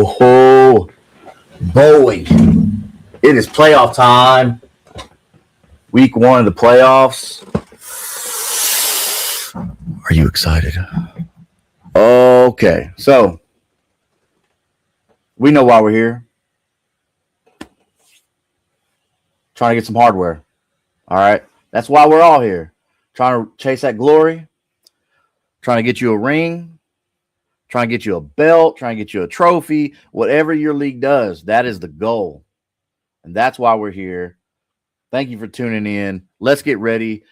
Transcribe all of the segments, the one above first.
ho, ho. Boy, it is playoff time. Week 1 of the playoffs. Are you excited? Okay, so we know why we're here. Trying to get some hardware. All right, that's why we're all here. Trying to chase that glory. Trying to get you a ring. Trying to get you a belt. Trying to get you a trophy. Whatever your league does, that is the goal. And that's why we're here. Thank you for tuning in. Let's get ready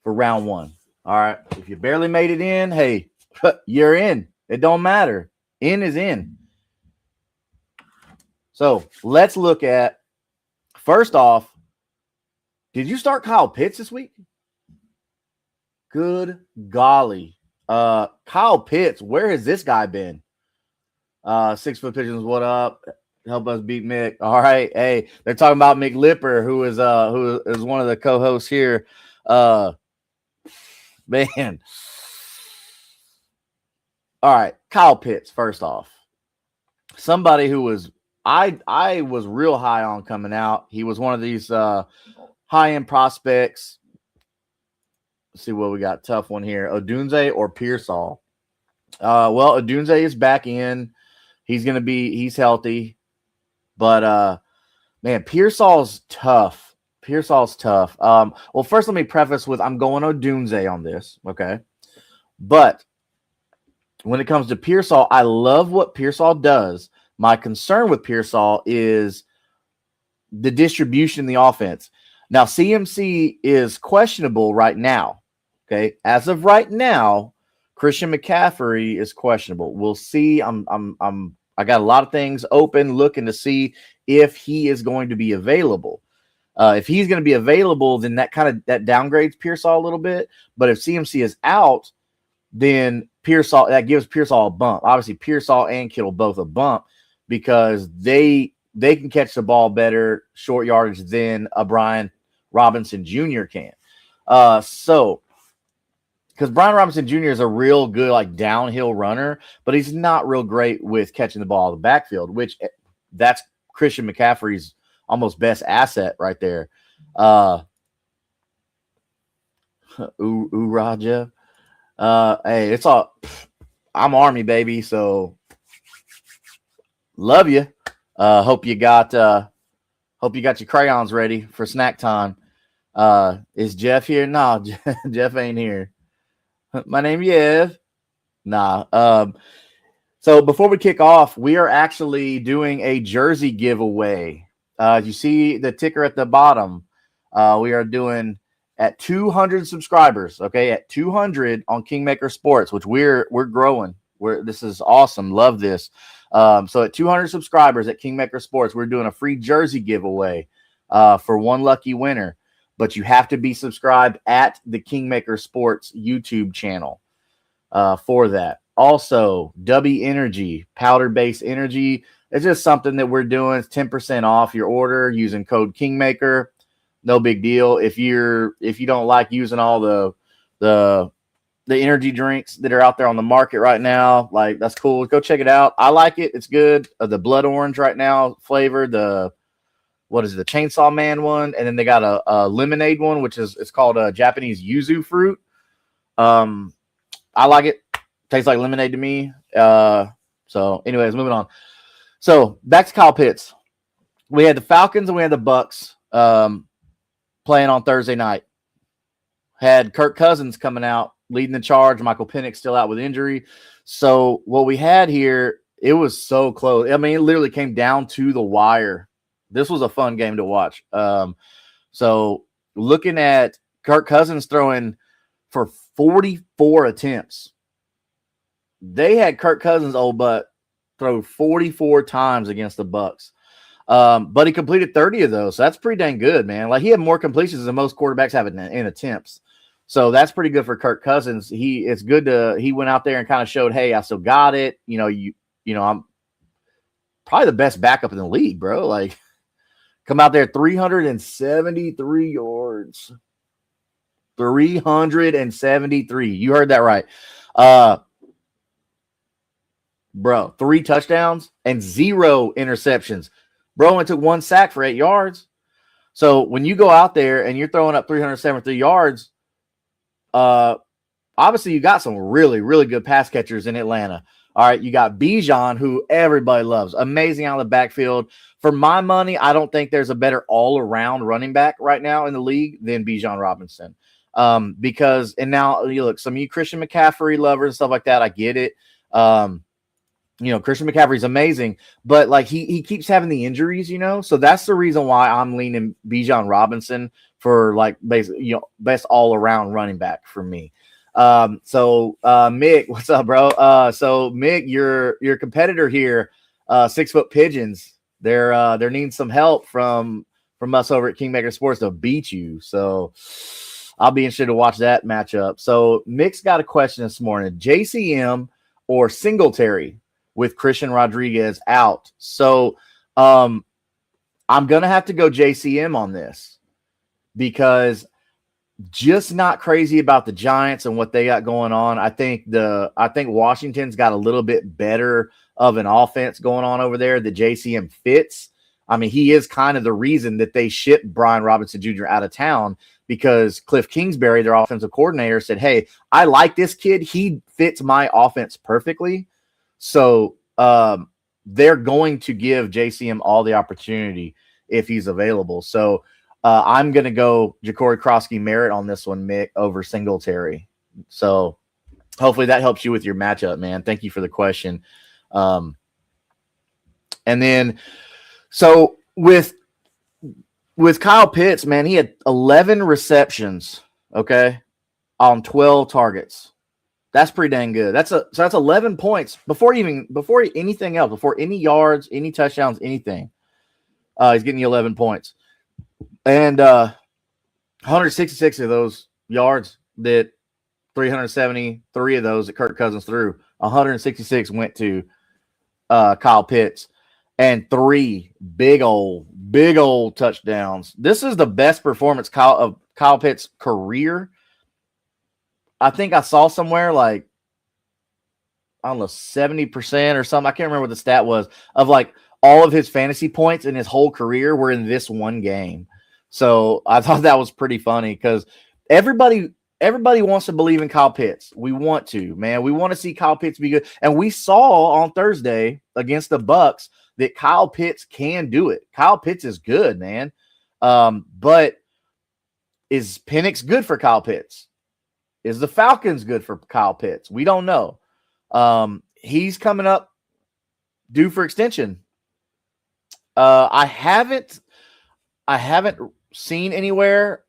for round 1. All right. If you barely made it in, hey, you're in. It don't matter. In is in. So let's look at, first off, did you start Kyle Pitts this week? Good golly. Kyle Pitts, where has this guy been? 6 Foot Pigeons, what up? Help us beat Mick. All right. Hey, they're talking about Mick Lipper, who is one of the co-hosts here. Man. All right. Kyle Pitts, first off. Somebody who was I was real high on coming out. He was one of these high-end prospects. Let's see what we got. Tough one here. Odunze or Pearsall? Well, Odunze is back in. He's healthy. But man, Pearsall's tough. Well, first let me preface with I'm going Odunze on this, okay? But when it comes to Pearsall, I love what Pearsall does. My concern with Pearsall is the distribution in the offense. Now, CMC is questionable right now. Okay, as of right now, Christian McCaffrey is questionable. We'll see. I got a lot of things open, looking to see if he is going to be available. If he's going to be available, then that downgrades Pearsall a little bit. But if CMC is out, then that gives Pearsall a bump. Obviously, Pearsall and Kittle both a bump because they can catch the ball better short yardage than a Brian Robinson Jr. can. Because Brian Robinson Jr. is a real good downhill runner, but he's not real great with catching the ball in the backfield, which that's Christian McCaffrey's almost best asset right there. Raja. Hey, it's all I'm Army, baby, so love you. Hope you got your crayons ready for snack time. Is Jeff here? No, Jeff ain't here. My name Yev. Nah. So before we kick off, we are actually doing a jersey giveaway. You see the ticker at the bottom. We are doing at 200 subscribers. Okay, at 200 on Kingmaker Sports, which we're growing. This is awesome. Love this. So at 200 subscribers at Kingmaker Sports, we're doing a free jersey giveaway for one lucky winner. But you have to be subscribed at the Kingmaker Sports YouTube channel for that. Also, W Energy, powder-based energy. It's just something that we're doing. It's 10% off your order using code Kingmaker. No big deal. If you don't like using all the energy drinks that are out there on the market right now, that's cool. Go check it out. I like it. It's good. The blood orange right now flavor. What is it? The Chainsaw Man one, and then they got a lemonade one, which it's called a Japanese yuzu fruit. I like it. Tastes like lemonade to me. So, anyways, moving on. So back to Kyle Pitts. We had the Falcons and we had the Bucks playing on Thursday night. Had Kirk Cousins coming out leading the charge. Michael Penix still out with injury. So what we had here, it was so close. I mean, it literally came down to the wire. This was a fun game to watch. So looking at Kirk Cousins throwing for 44 attempts. They had Kirk Cousins' old butt throw 44 times against the Bucks. But he completed 30 of those. So that's pretty dang good, man. He had more completions than most quarterbacks have in attempts. So that's pretty good for Kirk Cousins. He went out there and kind of showed, hey, I still got it. I'm probably the best backup in the league, bro. Come out there, 373 yards. 373. You heard that right. Bro, 3 touchdowns and 0 interceptions. Bro only took 1 sack for 8 yards. So when you go out there and you're throwing up 373 yards, obviously you got some really, really good pass catchers in Atlanta. All right, you got Bijan, who everybody loves. Amazing out of the backfield. For my money, I don't think there's a better all-around running back right now in the league than Bijan Robinson. Because, and now you look, some of you Christian McCaffrey lovers and stuff like that, I get it. Christian McCaffrey's amazing, but like he keeps having the injuries, so that's the reason why I'm leaning Bijan Robinson for like basically, best all-around running back for me. Mick, what's up, bro? So Mick, your competitor here, 6 Foot Pigeons, they're needing some help from us over at Kingmaker Sports to beat you. So I'll be interested to watch that matchup. So Mick's got a question this morning: JCM or Singletary with Christian Rodriguez out? So I'm gonna have to go JCM on this because just not crazy about the Giants and what they got going on. I think Washington's got a little bit better of an offense going on over there that JCM fits. I mean, he is kind of the reason that they shipped Brian Robinson Jr. out of town, because Cliff Kingsbury, their offensive coordinator, said, hey, I like this kid. He fits my offense perfectly. So they're going to give JCM all the opportunity if he's available. So I'm going to go Ja'Cory Krosky-Merritt on this one, Mick, over Singletary. So hopefully that helps you with your matchup, man. Thank you for the question. And then, so with Kyle Pitts, man, he had 11 receptions, okay, on 12 targets. That's pretty dang good. So that's 11 points before anything else, before any yards, any touchdowns, anything. He's getting you 11 points. And 166 of those yards, that 373 of those that Kirk Cousins threw, 166 went to Kyle Pitts, and 3 big old touchdowns. This is the best performance of Kyle Pitts' career. I think I saw somewhere like, I don't know, 70% or something. I can't remember what the stat was, of like all of his fantasy points in his whole career were in this one game. So I thought that was pretty funny because everybody wants to believe in Kyle Pitts. We want to, man. We want to see Kyle Pitts be good. And we saw on Thursday against the Bucs that Kyle Pitts can do it. Kyle Pitts is good, man. But is Penix good for Kyle Pitts? Is the Falcons good for Kyle Pitts? We don't know. He's coming up due for extension. I haven't seen anywhere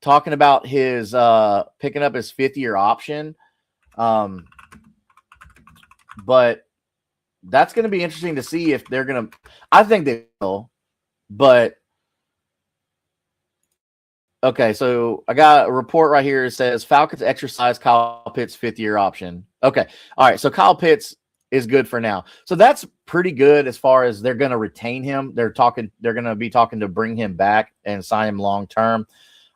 talking about his picking up his 5th-year option. But that's going to be interesting to see if they're going to – I think they will. But, okay, so I got a report right here that says Falcons exercise Kyle Pitts' 5th-year option. Okay, all right, so Kyle Pitts is good for now. So that's pretty good as far as they're going to retain him. They're going to be talking to bring him back and sign him long term.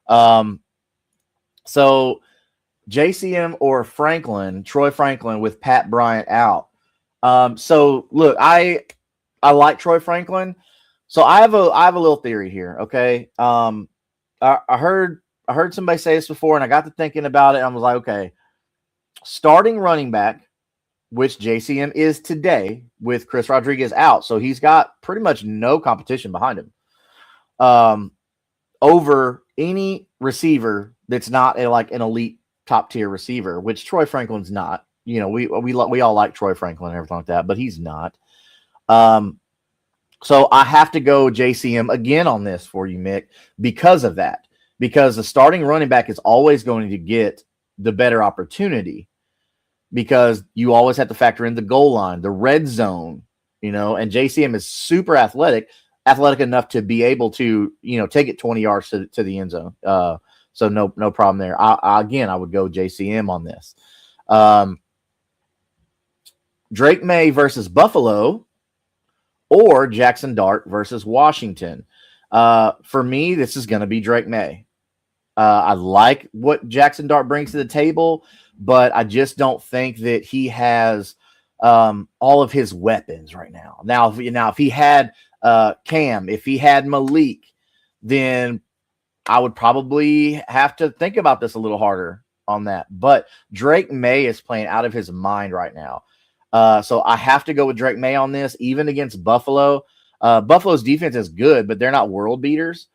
So JCM or Troy Franklin with Pat Bryant out. So look, I like Troy Franklin. So I have a little theory here. Okay. I heard somebody say this before and I got to thinking about it. And I was like, okay, starting running back, which JCM is today with Chris Rodriguez out. So he's got pretty much no competition behind him over any receiver that's not like an elite top tier receiver, which Troy Franklin's not. We all like Troy Franklin and everything like that, but he's not. So I have to go JCM again on this for you, Mick, because of that. Because the starting running back is always going to get the better opportunity, because you always have to factor in the goal line, the red zone, and JCM is super athletic enough to be able to, take it 20 yards to the end zone. So no problem there. I would go JCM on this. Drake May versus Buffalo or Jackson Dart versus Washington. For me, this is going to be Drake May. I like what Jackson Dart brings to the table, but I just don't think that he has all of his weapons right now. Now, if he had Cam, if he had Malik, then I would probably have to think about this a little harder on that. But Drake May is playing out of his mind right now. So I have to go with Drake May on this, even against Buffalo. Buffalo's defense is good, but they're not world beaters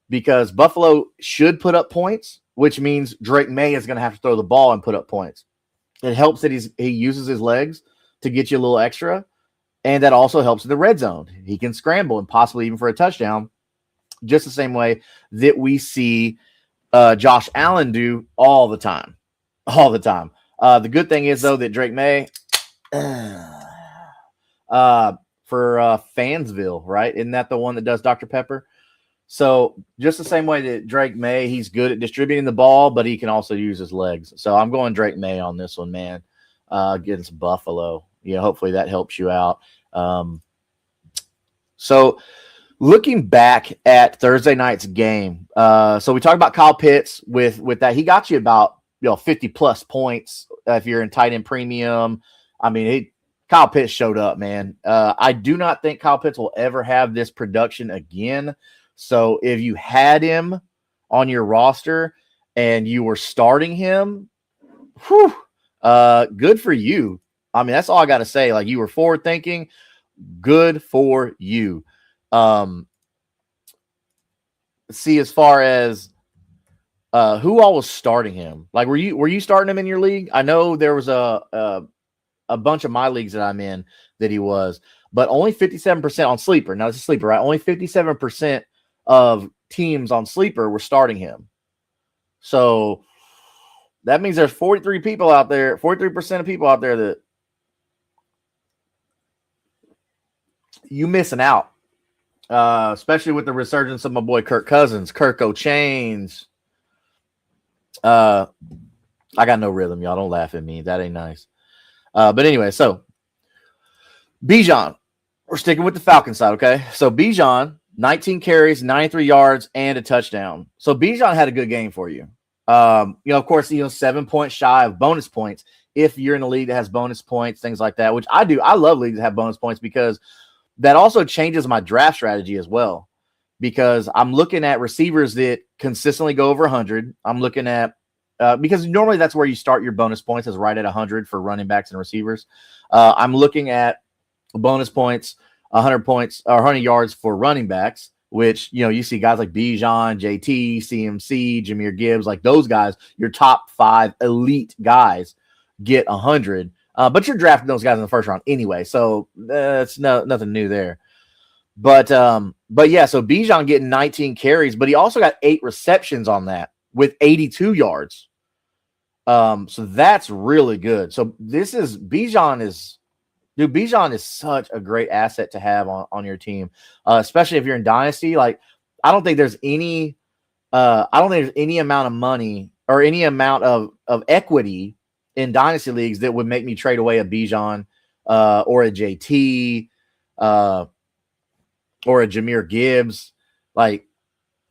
because Buffalo should put up points, which means Drake May is going to have to throw the ball and put up points. It helps that he uses his legs to get you a little extra, and that also helps in the red zone. He can scramble and possibly even for a touchdown, just the same way that we see Josh Allen do all the time. All the time. The good thing is, though, that Drake May for Fansville, right? Isn't that the one that does Dr. Pepper? So just the same way that Drake May, he's good at distributing the ball, but he can also use his legs. So I'm going Drake May on this one, man, against Buffalo. Yeah, hopefully that helps you out. So looking back at Thursday night's game, so we talked about Kyle Pitts with that. He got you about 50-plus points if you're in tight end premium. I mean, Kyle Pitts showed up, man. I do not think Kyle Pitts will ever have this production again. So if you had him on your roster and you were starting him, good for you. I mean, that's all I got to say. Like, you were forward thinking, good for you. See, as far as who all was starting him, like, were you starting him in your league? I know there was a bunch of my leagues that I'm in that he was, but only 57% on Sleeper. Now, it's a Sleeper, right? Only 57% of teams on Sleeper were starting him. So that means there's 43 people out there, 43% of people out there that you missing out, especially with the resurgence of my boy Kirk Cousins, Kirk O'Chains. I got no rhythm, y'all. Don't laugh at me. That ain't nice. But anyway, so Bijan, we're sticking with the Falcon side, okay? So Bijan, 19 carries, 93 yards, and a touchdown. So Bijan had a good game for you. Of course, 7 points shy of bonus points if you're in a league that has bonus points, things like that, which I do. I love leagues that have bonus points because that also changes my draft strategy as well, because I'm looking at receivers that consistently go over 100. I'm looking at because normally that's where you start your bonus points, is right at 100 for running backs and receivers. I'm looking at bonus points, 100 points or 100 yards for running backs, which, you see guys like Bijan, JT, CMC, Jahmyr Gibbs, like those guys, your top 5 elite guys get 100. But you're drafting those guys in the first round anyway, so it's nothing new there. But yeah, so Bijan getting 19 carries, but he also got 8 receptions on that with 82 yards. So that's really good. So Bijan is such a great asset to have on your team, especially if you're in Dynasty. Like, I don't think there's any amount of money or any amount of equity in Dynasty leagues that would make me trade away a Bijan or a JT or a Jahmyr Gibbs. Like,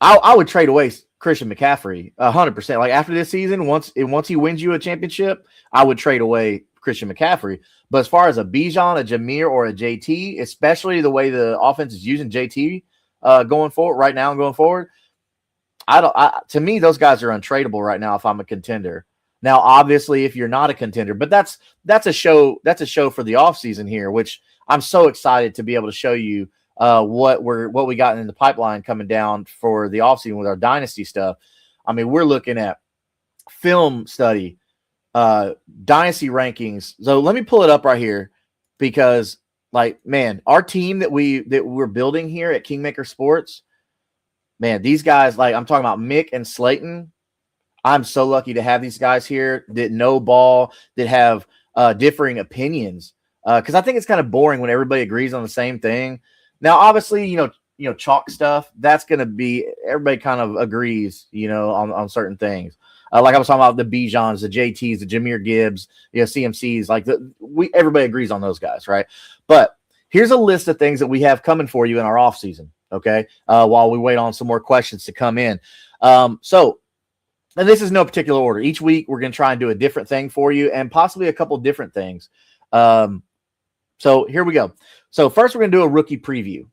I would trade away Christian McCaffrey 100%. Like, after this season, once he wins you a championship, I would trade away Christian McCaffrey. But as far as a Bijan, a Jahmyr, or a JT, especially the way the offense is using JT going forward right now and going forward, to me, those guys are untradeable right now if I'm a contender. Now, obviously, if you're not a contender, but that's a show for the offseason here, which I'm so excited to be able to show you what we got in the pipeline coming down for the offseason with our Dynasty stuff. I mean, we're looking at film study, Dynasty rankings. So let me pull it up right here, because, like, man, our team that we're building here at Kingmaker Sports, man, these guys, like, I'm talking about Mick and Slayton. I'm so lucky to have these guys here that know ball, that have differing opinions, because I think it's kind of boring when everybody agrees on the same thing. Now, obviously, chalk stuff, that's going to be, everybody kind of agrees, on certain things. Like I was talking about the Bijans, the JTs, the Jahmyr Gibbs, CMCs, like everybody agrees on those guys, right? But here's a list of things that we have coming for you in our offseason, okay, while we wait on some more questions to come in. And this is no particular order. Each week, we're going to try and do a different thing for you, and possibly a couple different things. So here we go. So first we're going to do a rookie preview.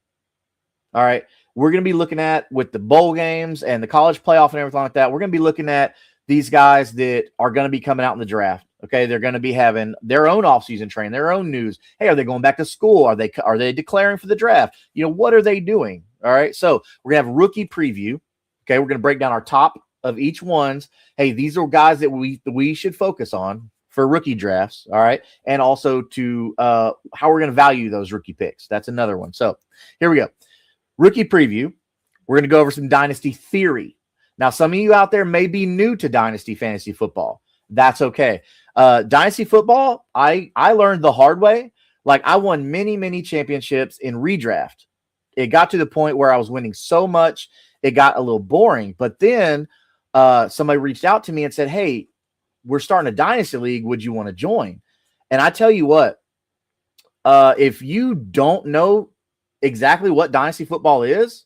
All right. We're going to be looking at, with the bowl games and the college playoff and everything like that, we're going to be looking at these guys that are going to be coming out in the draft. Okay. They're going to be having their own offseason training, their own news. Hey, are they going back to school? Are they declaring for the draft? What are they doing? All right. So we're going to have a rookie preview. Okay. We're going to break down our top of each ones. Hey, these are guys that we should focus on for rookie drafts. All right. And also to how we're going to value those rookie picks. That's another one. So here we go. Rookie preview. We're going to go over some dynasty theory. Now, some of you out there may be new to dynasty fantasy football. That's okay. Dynasty football, I learned the hard way. Like, I won many, many championships in redraft. It got to the point where I was winning so much, it got a little boring. But then somebody reached out to me and said, hey, we're starting a dynasty league. Would you want to join? And I tell you what, if you don't know exactly what dynasty football is,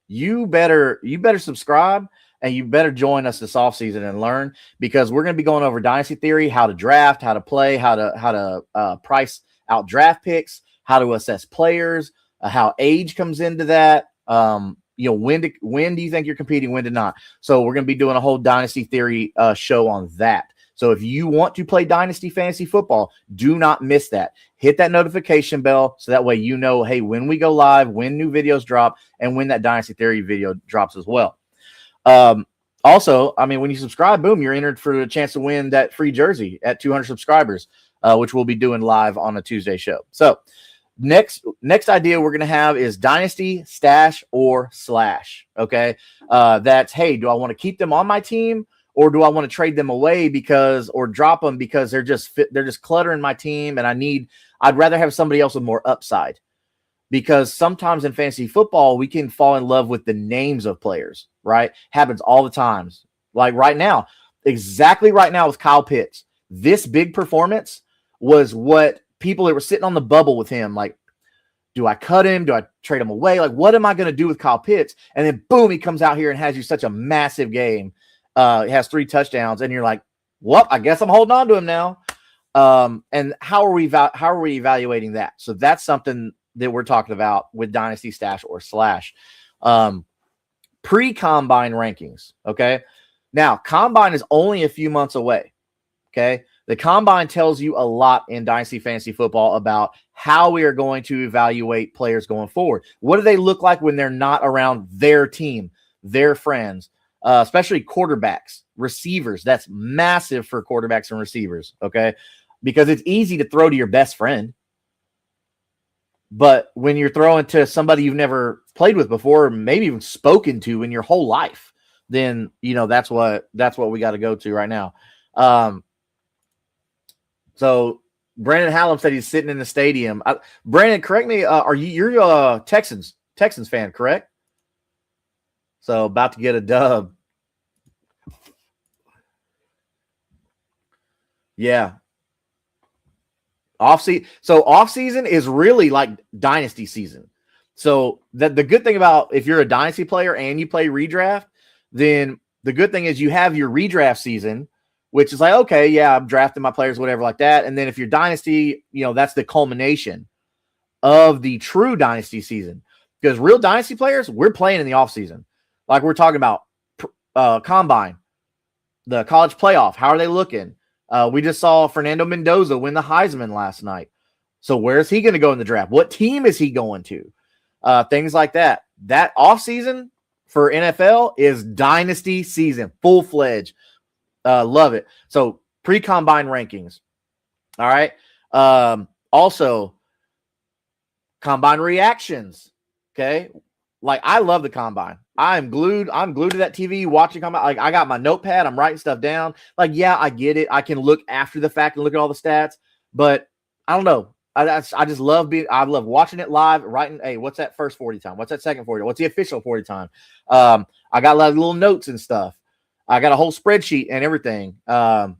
you better subscribe and you better join us this offseason and learn, because we're going to be going over dynasty theory, how to draft, how to play, how to price out draft picks, how to assess players, how age comes into that. When do you think you're competing, when to not? So we're going to be doing a whole dynasty theory show on that. So if you want to play dynasty fantasy football, do not miss that. Hit that notification bell so that way you know, hey, when we go live, when new videos drop, and when that dynasty theory video drops as well. Also, I mean, when you subscribe, boom, you're entered for a chance to win that free jersey at 200 subscribers, which we'll be doing live on a Tuesday show. So next idea we're going to have is dynasty, stash, or slash. Okay. That's, hey, do I want to keep them on my team, or do I want to trade them away or drop them because they're just cluttering my team, and I'd rather have somebody else with more upside. Because sometimes in fantasy football, we can fall in love with the names of players, right? Happens all the times. Like exactly right now with Kyle Pitts, this big performance was what people that were sitting on the bubble with him, like, do I cut him? Do I trade him away? Like, what am I going to do with Kyle Pitts? And then boom, he comes out here and has you such a massive game. He has 3 touchdowns, and you're like, well, I guess I'm holding on to him now. And how are we evaluating that? So that's something that we're talking about with dynasty, stash, or slash. Pre-combine rankings. Okay. Now, combine is only a few months away. Okay. The combine tells you a lot in dynasty fantasy football about how we are going to evaluate players going forward. What do they look like when they're not around their team, their friends? Especially quarterbacks, receivers. That's massive for quarterbacks and receivers, okay? Because it's easy to throw to your best friend. But when you're throwing to somebody you've never played with before, maybe even spoken to in your whole life, then, that's what we got to go to right now. So Brandon Hallam said he's sitting in the stadium. Brandon, correct me. You're a Texans fan, correct? So about to get a dub. Yeah. Off season is really like dynasty season. So the good thing about, if you're a dynasty player and you play redraft, then the good thing is you have your redraft season, which is like, okay, yeah, I'm drafting my players, whatever like that. And then if you're dynasty, that's the culmination of the true dynasty season. Because real dynasty players, we're playing in the off season. Like we're talking about combine, the college playoff. How are they looking? We just saw Fernando Mendoza win the Heisman last night. So where is he going to go in the draft? What team is he going to? Things like that. That offseason for NFL is dynasty season, full-fledged. Love it. So pre-combine rankings. All right. Also, combine reactions. Okay. Like, I love the combine. I'm glued to that TV watching combine. Like, I got my notepad. I'm writing stuff down. Like, yeah, I get it. I can look after the fact and look at all the stats, but I don't know. I just love I love watching it live, writing, hey, what's that first 40 time? What's that second 40? What's the official 40 time? I got a lot of little notes and stuff. I got a whole spreadsheet and everything. That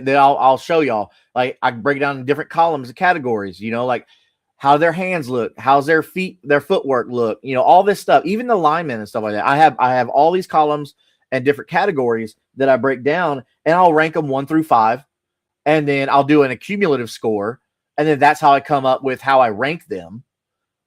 I'll show y'all. Like, I can break it down in different columns and categories, like how their hands look, how's their footwork look, all this stuff, even the linemen and stuff like that. I have all these columns and different categories that I break down, and I'll rank them 1 through 5. and then I'll do an accumulative score, and then that's how I come up with how I rank them,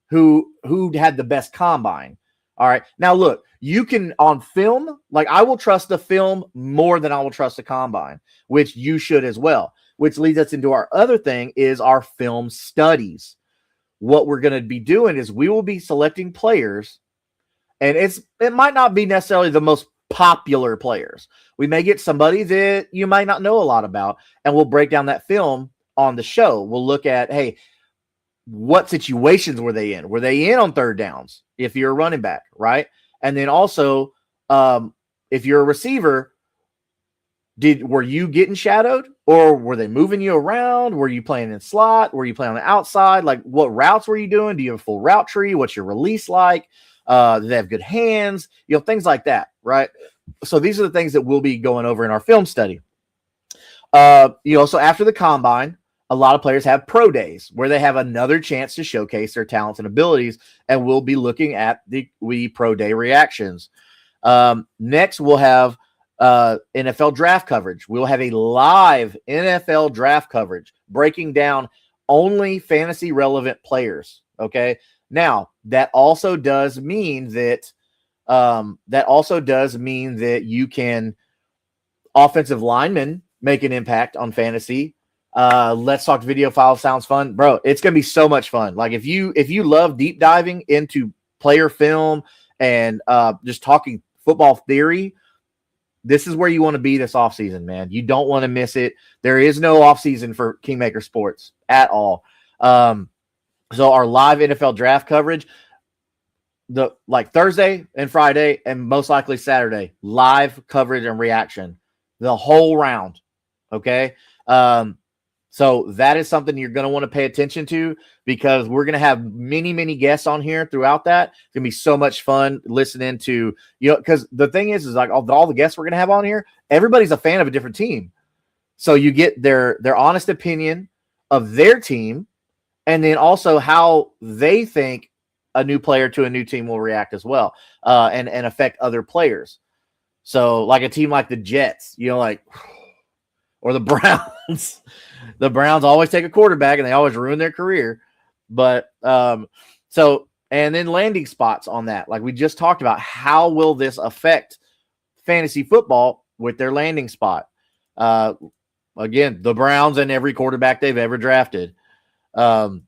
who had the best combine. All right. Now look, you can on film, like I will trust the film more than I will trust the combine, which you should as well, which leads us into our other thing is our film studies. What we're going to be doing is we will be selecting players, and it might not be necessarily the most popular players. We may get somebody that you might not know a lot about, and we'll break down that film on the show. We'll look at, hey, what situations were they in? Were they in on third downs if you're a running back, right? And then also, if you're a receiver, were you getting shadowed, or were they moving you around? Were you playing in slot? Were you playing on the outside? Like, what routes were you doing? Do you have a full route tree? What's your release like? Do they have good hands? Things like that, right? So these are the things that we'll be going over in our film study. So after the combine, a lot of players have pro days where they have another chance to showcase their talents and abilities, and we'll be looking at the pro day reactions. Next, we'll have NFL draft coverage. We'll have a live NFL draft coverage breaking down only fantasy relevant players. Okay. Now that also does mean that you can offensive linemen make an impact on fantasy. Let's talk video file sounds fun, bro. It's going to be so much fun. Like if you love deep diving into player film and just talking football theory, this is where you want to be this offseason, man. You don't want to miss it. There is no offseason for Kingmaker Sports at all. So our live NFL draft coverage, Thursday and Friday and most likely Saturday, live coverage and reaction, the whole round. Okay. So that is something you're going to want to pay attention to, because we're going to have many, many guests on here throughout that. It's going to be so much fun listening to, because the thing is like all the guests we're going to have on here, everybody's a fan of a different team. So you get their honest opinion of their team, and then also how they think a new player to a new team will react as well, and affect other players. So like a team like the Jets, or the Browns. The Browns always take a quarterback and they always ruin their career. But and then landing spots on that. Like we just talked about, how will this affect fantasy football with their landing spot? Again, the Browns and every quarterback they've ever drafted. And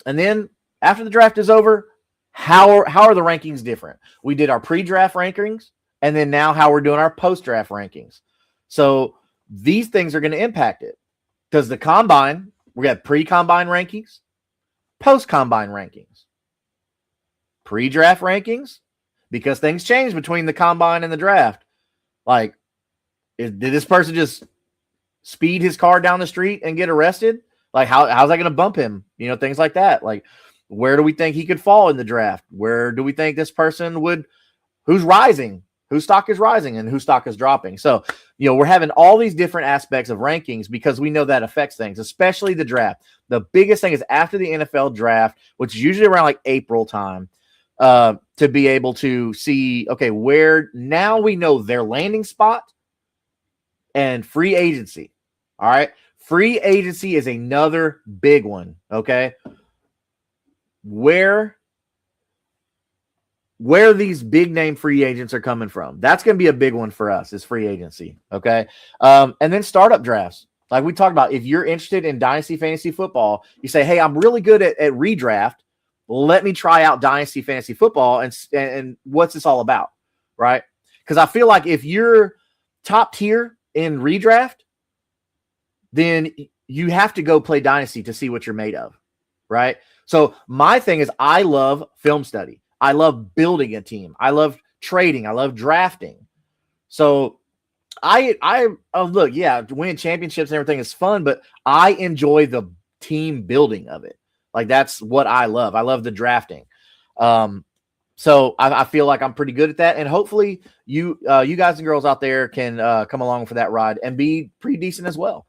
then after the draft is over, how are the rankings different? We did our pre-draft rankings, and then now how we're doing our post-draft rankings. So these things are going to impact it, because the combine, we got pre-combine rankings, post-combine rankings, pre-draft rankings, because things change between the combine and the draft. Like, did this person just speed his car down the street and get arrested? Like, how's that going to bump him? Things like that. Like, where do we think he could fall in the draft? Where do we think this person who's rising? Whose stock is rising and whose stock is dropping? So, we're having all these different aspects of rankings because we know that affects things, especially the draft. The biggest thing is after the NFL draft, which is usually around like April time, to be able to see, okay, where now we know their landing spot and free agency. All right. Free agency is another big one. Okay. Where these big name free agents are coming from. That's going to be a big one for us, is free agency. Okay. And then startup drafts. Like we talked about, if you're interested in Dynasty Fantasy Football, you say, hey, I'm really good at redraft. Let me try out Dynasty Fantasy Football and what's this all about, right? Because I feel like if you're top tier in redraft, then you have to go play Dynasty to see what you're made of, right? So my thing is, I love film study. I love building a team. I love trading. I love drafting. So I look, yeah, winning championships and everything is fun, but I enjoy the team building of it. Like, that's what I love. I love the drafting. So I feel like I'm pretty good at that. And hopefully you guys and girls out there can come along for that ride and be pretty decent as well.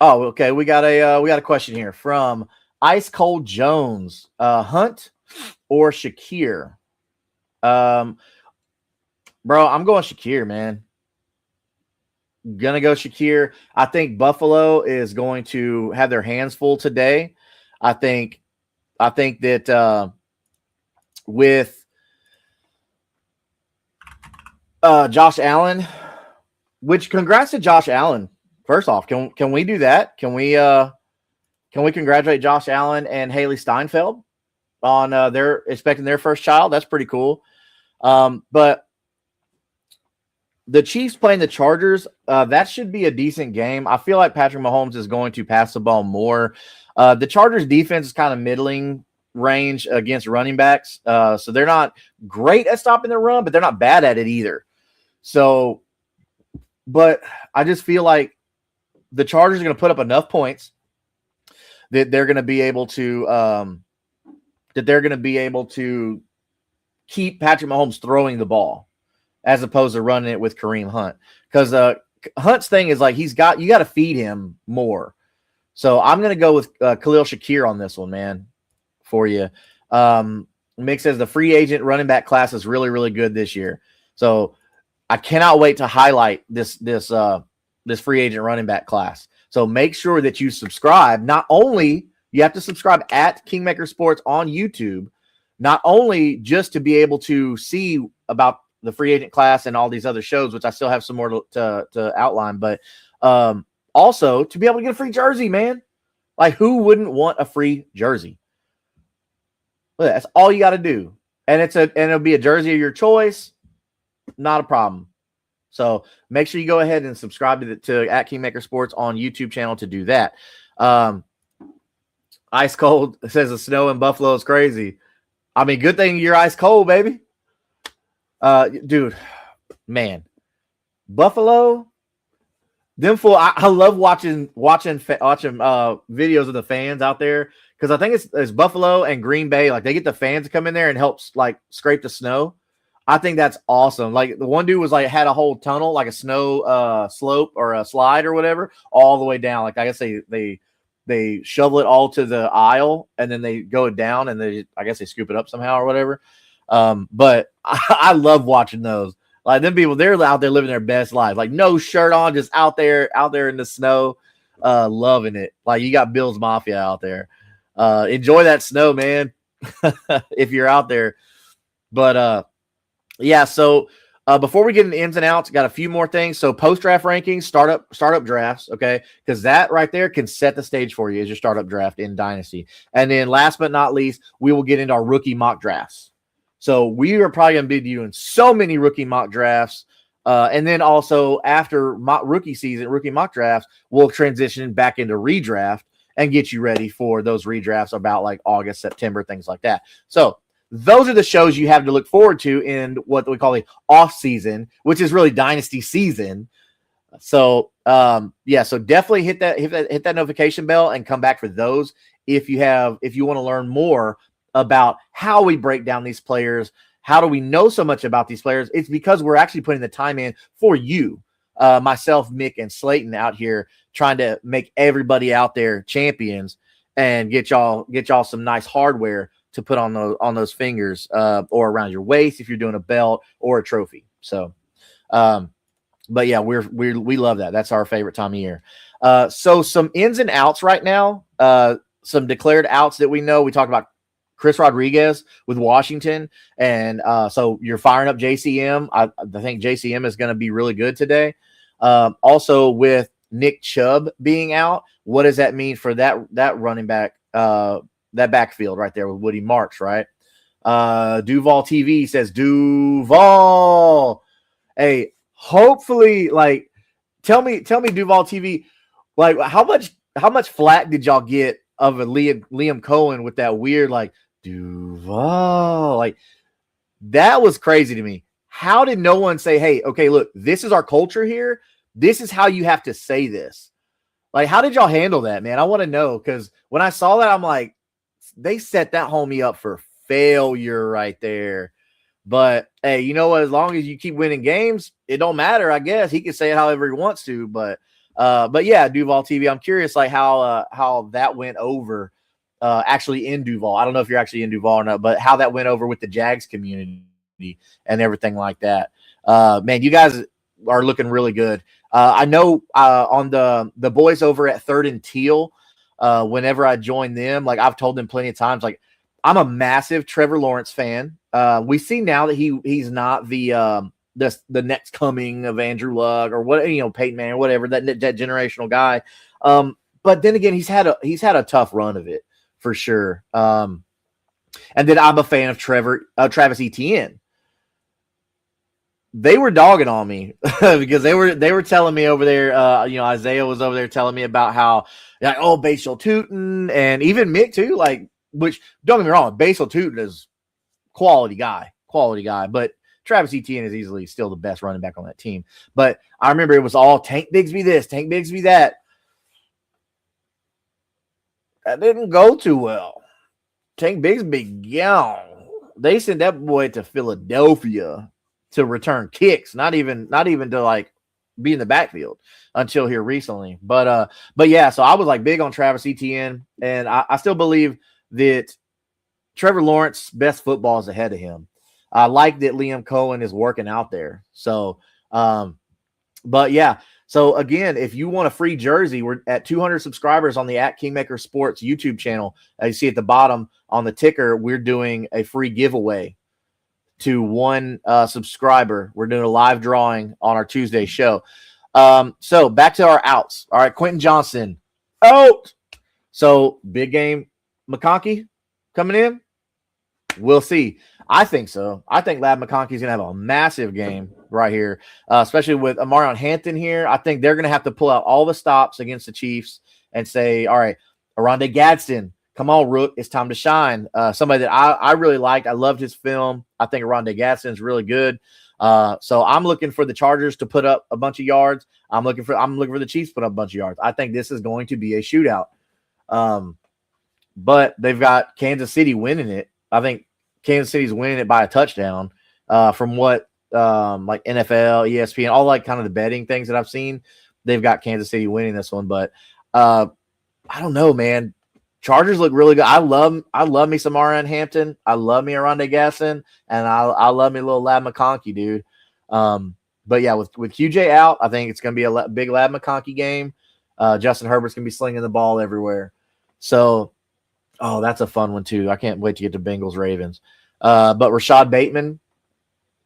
Okay. We got a question here from Ice Cold Jones. Hunt or Shakir? Bro, I'm going Shakir, man. gonna go Shakir. I think Buffalo is going to have their hands full today. I think that with Josh Allen, which congrats to Josh Allen. First off, can we do that? Can we congratulate Josh Allen and Haley Steinfeld on their expecting their first child? That's pretty cool. But the Chiefs playing the Chargers, that should be a decent game. I feel like Patrick Mahomes is going to pass the ball more. The Chargers defense is kind of middling range against running backs. So they're not great at stopping the run, but they're not bad at it either. So, but I just feel like the Chargers are going to put up enough points that they're going to be able to keep Patrick Mahomes throwing the ball as opposed to running it with Kareem Hunt. Because Hunt's thing is like you got to feed him more. So I'm going to go with Khalil Shakir on this one, man, for you. Mick says the free agent running back class is really, really good this year. So I cannot wait to highlight this free agent running back class. So make sure that you subscribe. Not only you have to subscribe at Kingmaker Sports on YouTube, not only just to be able to see about the free agent class and all these other shows, which I still have some more to outline, but also to be able to get a free jersey, man. Like, who wouldn't want a free jersey? Look, that's all you got to do. And it'll be a jersey of your choice. Not a problem. So make sure you go ahead and subscribe to at Kingmaker Sports on YouTube channel to do that. Ice cold says the snow in Buffalo is crazy. I mean, good thing you're ice cold, baby. Dude, man, Buffalo, them full. I love watching videos of the fans out there because I think it's Buffalo and Green Bay. Like, they get the fans to come in there and help like scrape the snow. I think that's awesome. Like, the one dude was like had a whole tunnel, like a snow slope or a slide or whatever, all the way down. Like, I guess they shovel it all to the aisle and then they go down and I guess they scoop it up somehow or whatever. But I love watching those. Like, them people, they're out there living their best life. Like, no shirt on, just out there in the snow, loving it. Like, you got Bill's Mafia out there. Enjoy that snow, man, if you're out there. But yeah, so before we get into ins and outs, got a few more things. So post-draft rankings, startup drafts, okay? Because that right there can set the stage for you as your startup draft in Dynasty. And then last but not least, we will get into our rookie mock drafts. So we are probably going to be doing so many rookie mock drafts. And then also after rookie mock drafts, we'll transition back into redraft and get you ready for those redrafts about like August, September, things like that. So those are the shows you have to look forward to in what we call the off season, which is really Dynasty season. So yeah, so definitely hit that notification bell and come back for those if you want to learn more about how we break down these players. How do we know so much about these players? It's because we're actually putting the time in for you, myself, Mick, and Slayton out here trying to make everybody out there champions and get y'all some nice hardware to put on those fingers or around your waist if you're doing a belt or a trophy. So, but yeah, we love that. That's our favorite time of year. So some ins and outs right now. Some declared outs that we know. We talked about Chris Rodriguez with Washington, and so you're firing up JCM. I think JCM is going to be really good today. Also with Nick Chubb being out, what does that mean for that running back? That backfield right there with Woody Marks, right? Duval TV says, Duval. Hey, hopefully, like, tell me, Duval TV, like, how much flack did y'all get of a Liam Cohen with that weird, like, Duval? Like, that was crazy to me. How did no one say, hey, okay, look, this is our culture here. This is how you have to say this. Like, how did y'all handle that, man? I want to know, because when I saw that, I'm like, they set that homie up for failure right there. But hey, you know what? As long as you keep winning games, it don't matter. I guess he can say it however he wants to. But yeah, Duval TV. I'm curious, like how that went over actually in Duval. I don't know if you're actually in Duval or not, but how that went over with the Jags community and everything like that. Man, you guys are looking really good. I know on the boys over at Third and Teal, whenever I join them, like I've told them plenty of times, like I'm a massive Trevor Lawrence fan. We see now that he's not the next coming of Andrew Luck or what, Peyton Manning or whatever, that generational guy. But then again, he's had a tough run of it for sure. And then I'm a fan of Travis Etienne. They were dogging on me because they were telling me over there, Isaiah was over there telling me about how, like, oh, Basil Tootin and even Mick too, like, which don't get me wrong, Basil Tootin is quality guy, but Travis Etienne is easily still the best running back on that team. But I remember it was all Tank Bigsby this, Tank Bigsby that. That didn't go too well. Tank Bigsby, they sent that boy to Philadelphia to return kicks, not even to like be in the backfield until here recently. But yeah, so I was like big on Travis Etienne, and I still believe that Trevor Lawrence's best football is ahead of him. I like that Liam Cohen is working out there. So, but yeah. So again, if you want a free jersey, we're at 200 subscribers on the @Kingmaker Sports YouTube channel. As you see at the bottom on the ticker, we're doing a free giveaway to one subscriber. We're doing a live drawing on our Tuesday show. So back to our outs. All right, Quentin Johnson out. So big game McConkey coming in. We'll see. I think so. I think Lab McConkey's going to have a massive game right here, especially with Amarion Hampton here. I think they're going to have to pull out all the stops against the Chiefs and say, all right, Aronde Gadsden, come on, Rook, it's time to shine. Somebody that I really liked. I loved his film. I think Aronde Gadsden is really good. So I'm looking for the Chargers to put up a bunch of yards. I'm looking for the Chiefs to put up a bunch of yards. I think this is going to be a shootout. But they've got Kansas City winning it. I think Kansas City's winning it by a touchdown. From what like NFL, ESPN, all like kind of the betting things that I've seen, they've got Kansas City winning this one. But I don't know, man. Chargers look really good. I love me some Arian Hampton. I love me Aronde Gadsden, and I love me little Lab McConkey, dude. But yeah, with QJ out, I think it's going to be a big Lab McConkey game. Justin Herbert's going to be slinging the ball everywhere. So, that's a fun one too. I can't wait to get to Bengals Ravens. But Rashad Bateman,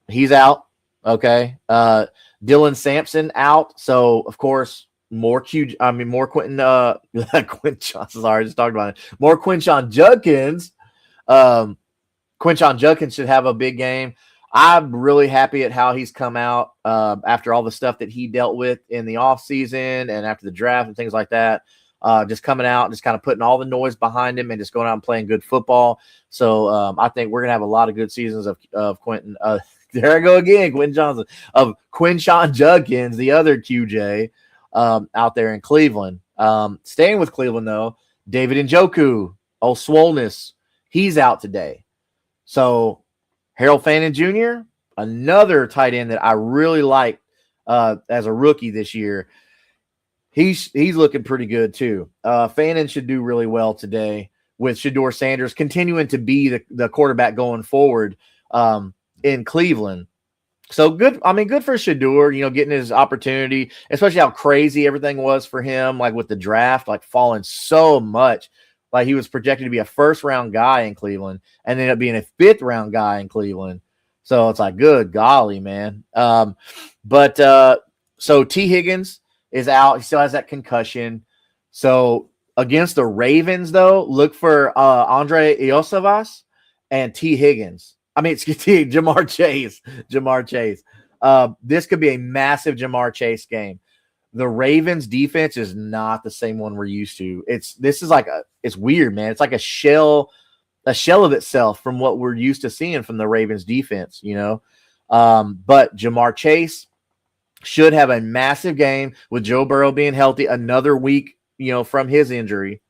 he's out. Okay. Dylan Sampson out. So of course, more Quentin Johnson. Sorry, I just talked about it. More Quinshon Judkins. Quinshon Judkins should have a big game. I'm really happy at how he's come out after all the stuff that he dealt with in the offseason and after the draft and things like that. Just coming out, just kind of putting all the noise behind him and just going out and playing good football. So I think we're going to have a lot of good seasons of Quentin. There I go again, Quentin Johnson, of Quinshon Judkins, the other QJ out there in Cleveland. Staying with Cleveland, though, David Njoku, old Swoleness, he's out today. So Harold Fannin Jr., another tight end that I really liked as a rookie this year. He's looking pretty good too. Fannin should do really well today with Shedeur Sanders continuing to be the quarterback going forward in Cleveland. So good. I mean, good for Shedeur, getting his opportunity, especially how crazy everything was for him, like with the draft, like falling so much. Like he was projected to be a first-round guy in Cleveland and ended up being a fifth-round guy in Cleveland. So it's like, good golly, man. So T. Higgins is out. He still has that concussion. So against the Ravens, though, look for Andre Iosivas and T. Higgins. I mean, excuse me, Jamar Chase. This could be a massive Jamar Chase game. The Ravens defense is not the same one we're used to. It's weird, man. It's like a shell of itself from what we're used to seeing from the Ravens defense, But Jamar Chase should have a massive game with Joe Burrow being healthy another week, from his injury.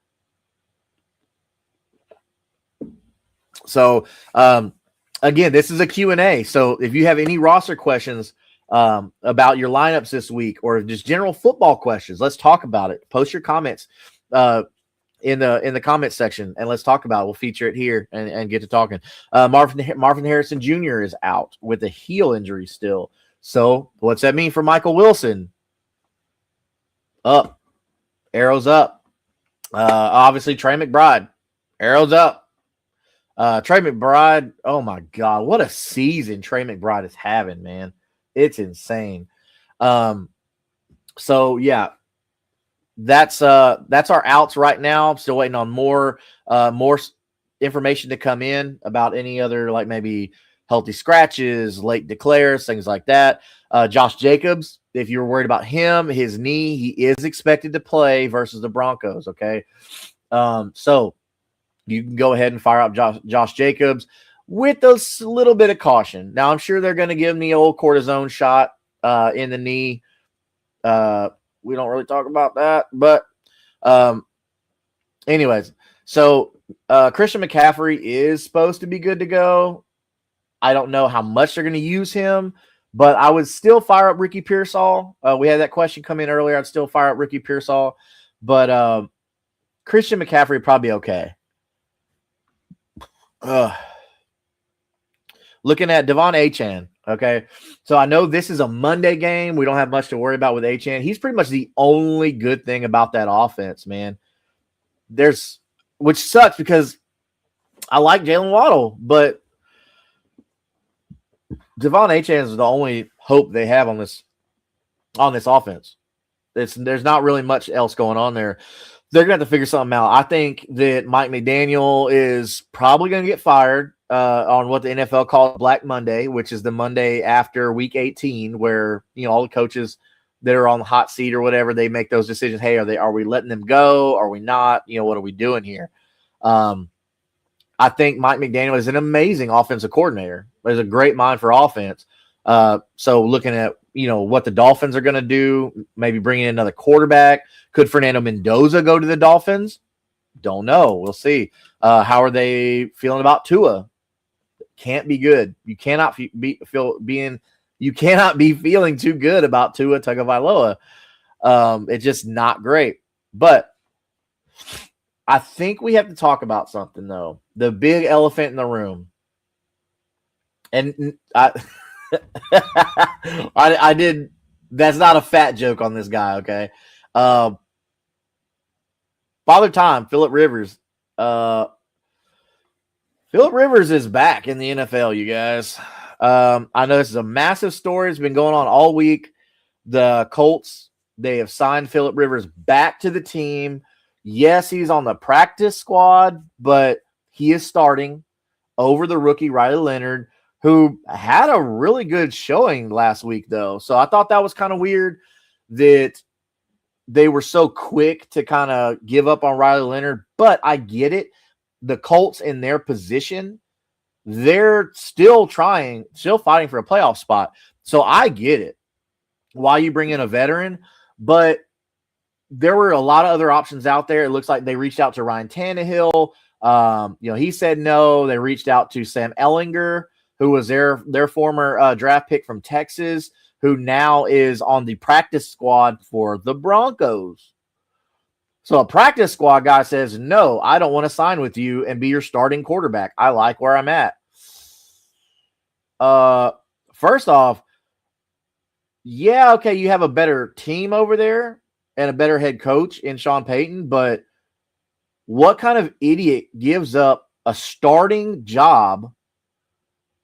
So, again, this is a Q&A. So if you have any roster questions about your lineups this week or just general football questions, let's talk about it. Post your comments in the comments section, and let's talk about it. We'll feature it here and get to talking. Marvin Harrison Jr. is out with a heel injury still. So what's that mean for Michael Wilson? Up. Arrows up. Obviously, Trey McBride. Arrows up. Trey McBride, oh my God, what a season Trey McBride is having, man. It's insane. So yeah, that's our outs right now. I'm still waiting on more information to come in about any other, like maybe healthy scratches, late declares, things like that. Josh Jacobs, if you're worried about him, his knee, he is expected to play versus the Broncos. Okay. So you can go ahead and fire up Josh Jacobs with a little bit of caution. Now, I'm sure they're going to give me an old cortisone shot in the knee. We don't really talk about that. But anyways, so Christian McCaffrey is supposed to be good to go. I don't know how much they're going to use him, but I would still fire up Ricky Pearsall. We had that question come in earlier. I'd still fire up Ricky Pearsall. But Christian McCaffrey probably okay. Looking at Devon Achane, okay? So I know this is a Monday game. We don't have much to worry about with Achane. He's pretty much the only good thing about that offense, man. Which sucks because I like Jalen Waddle, but Devon Achane is the only hope they have on this offense. There's not really much else going on there. They're going to have to figure something out. I think that Mike McDaniel is probably going to get fired on what the NFL calls Black Monday, which is the Monday after Week 18, where all the coaches that are on the hot seat or whatever, they make those decisions. Hey, are we letting them go? Are we not? What are we doing here? I think Mike McDaniel is an amazing offensive coordinator. He's a great mind for offense. So looking at what the Dolphins are going to do, maybe bringing in another quarterback. Could Fernando Mendoza go to the Dolphins? Don't know. We'll see. How are they feeling about Tua? Can't be good. You cannot be feeling too good about Tua Tagovailoa. It's just not great. But I think we have to talk about something though. The big elephant in the room. And I did. That's not a fat joke on this guy. Okay. Father Time, Phillip Rivers. Phillip Rivers is back in the NFL, you guys. I know this is a massive story. It's been going on all week. The Colts, they have signed Phillip Rivers back to the team. Yes, he's on the practice squad, but he is starting over the rookie Riley Leonard, who had a really good showing last week, though. So I thought that was kind of weird that they were so quick to kind of give up on Riley Leonard, but I get it. The Colts in their position, they're still fighting for a playoff spot. So I get it. Why you bring in a veteran, but there were a lot of other options out there. It looks like they reached out to Ryan Tannehill. He said no. They reached out to Sam Ehlinger, who was their former draft pick from Texas, who now is on the practice squad for the Broncos. So a practice squad guy says, no, I don't want to sign with you and be your starting quarterback. I like where I'm at. First off, yeah, okay, you have a better team over there and a better head coach in Sean Payton, but what kind of idiot gives up a starting job?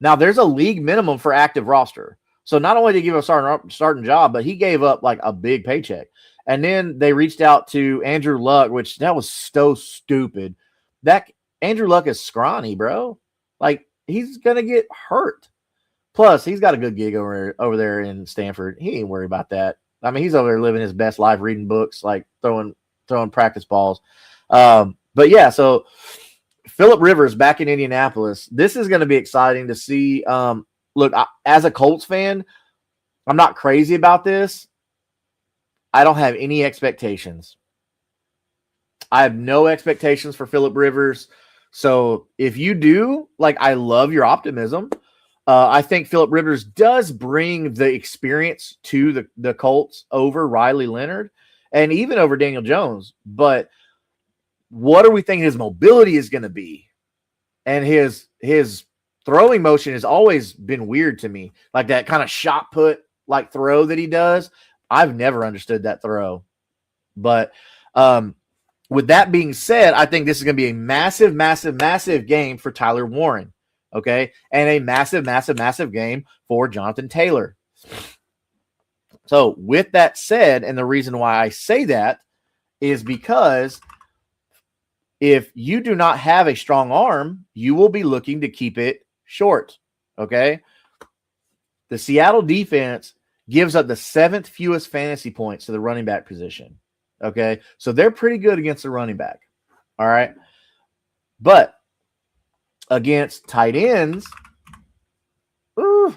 Now, there's a league minimum for active roster. So not only did he give a starting job, but he gave up like a big paycheck. And then they reached out to Andrew Luck, which that was so stupid. That Andrew Luck is scrawny, bro. Like, he's going to get hurt. Plus, he's got a good gig over there in Stanford. He ain't worried about that. I mean, he's over there living his best life, reading books, like throwing practice balls. But yeah, so Phillip Rivers back in Indianapolis. This is going to be exciting to see. Look, as a Colts fan, I'm not crazy about this. I don't have any expectations. I have no expectations for Phillip Rivers. So if you do, like, I love your optimism. I think Phillip Rivers does bring the experience to the Colts over Riley Leonard and even over Daniel Jones. But what are we thinking his mobility is going to be? And his throwing motion has always been weird to me. Like that kind of shot put like throw that he does. I've never understood that throw. But with that being said, I think this is going to be a massive, massive, massive game for Tyler Warren. Okay. And a massive, massive, massive game for Jonathan Taylor. So with that said, and the reason why I say that is because if you do not have a strong arm, you will be looking to keep it short. Okay. The Seattle defense gives up the 7th fewest fantasy points to the running back position. Okay. So they're pretty good against the running back. All right. But against tight ends,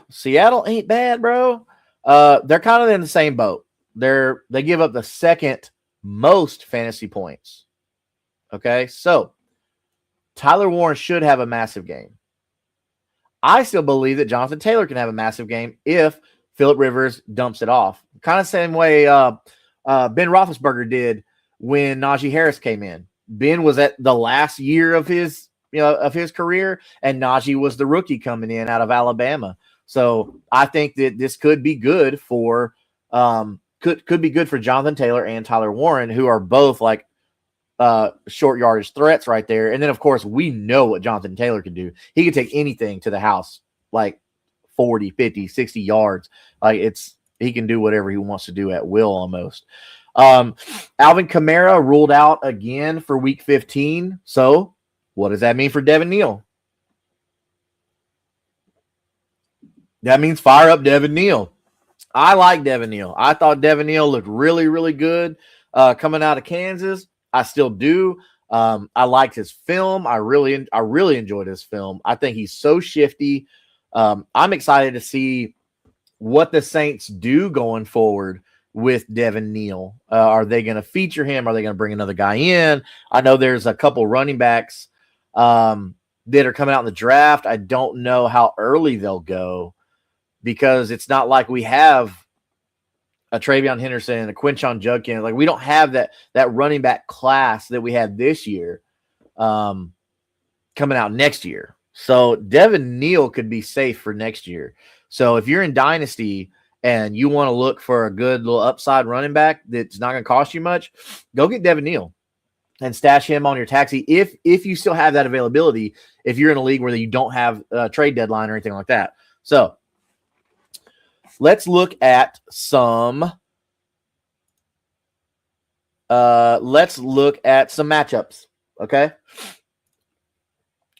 Seattle ain't bad, bro. They're kind of in the same boat. They give up the 2nd most fantasy points. Okay. So Tyler Warren should have a massive game. I still believe that Jonathan Taylor can have a massive game if Phillip Rivers dumps it off. Kind of same way Ben Roethlisberger did when Najee Harris came in. Ben was at the last year of his career, and Najee was the rookie coming in out of Alabama. So I think that this could be good for could be good for Jonathan Taylor and Tyler Warren, who are both like short yardage threats right there. And then, of course, we know what Jonathan Taylor can do. He can take anything to the house, like 40, 50, 60 yards. He can do whatever he wants to do at will almost. Alvin Kamara ruled out again for week 15. So what does that mean for Devin Neal? That means fire up Devin Neal. I like Devin Neal. I thought Devin Neal looked really, really good coming out of Kansas. I still do. I liked his film. I really enjoyed his film. I think he's so shifty. I'm excited to see what the Saints do going forward with Devin Neal. Are they going to feature him? Are they going to bring another guy in? I know there's a couple running backs that are coming out in the draft. I don't know how early they'll go because it's not like we have a Travion Henderson and a Quinshon Judkins. Like we don't have that running back class that we had this year coming out next year. So Devin Neal could be safe for next year. So if you're in Dynasty and you want to look for a good little upside running back that's not going to cost you much, go get Devin Neal and stash him on your taxi if you still have that availability, if you're in a league where you don't have a trade deadline or anything like that. So let's look at some matchups, okay?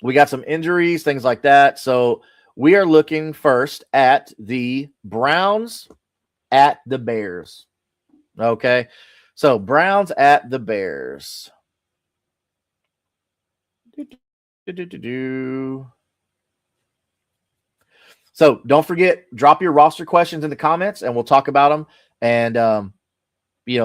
We got some injuries, things like that. So we are looking first at the Browns at the Bears. Okay. So Browns at the Bears. So don't forget, drop your roster questions in the comments and we'll talk about them. And,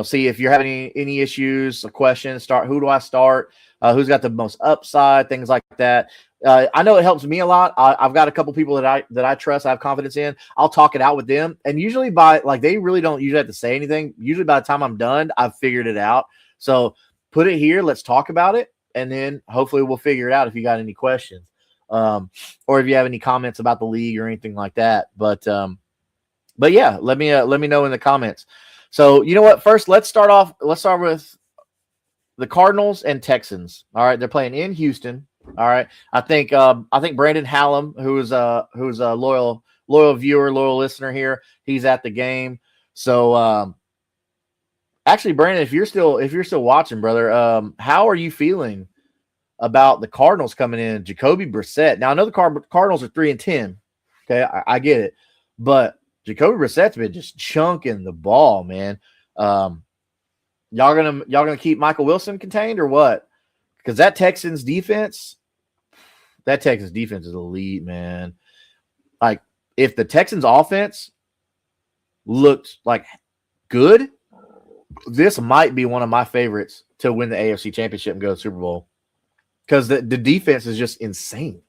see if you're having any issues, a question, who do I start? Who's got the most upside, things like that. I know it helps me a lot. I've got a couple people that I trust, I have confidence in. I'll talk it out with them. And usually they really don't usually have to say anything. Usually by the time I'm done, I've figured it out. So put it here. Let's talk about it. And then hopefully we'll figure it out if you got any questions. Or if you have any comments about the league or anything like that. But yeah, let me know in the comments. So you know what? First, let's start with the Cardinals and Texans. All right, they're playing in Houston. All right, I think Brandon Hallam, who's a loyal viewer, loyal listener here, he's at the game. So actually, Brandon, if you're still watching, brother, how are you feeling about the Cardinals coming in? Jacoby Brissett. Now I know the Cardinals are 3-10. Okay, I get it, but Jacoby Brissett's been just chunking the ball, man. Y'all gonna keep Michael Wilson contained or what? Because that Texans defense is elite, man. Like if the Texans offense looked like good, this might be one of my favorites to win the AFC Championship and go to the Super Bowl. Because the defense is just insane.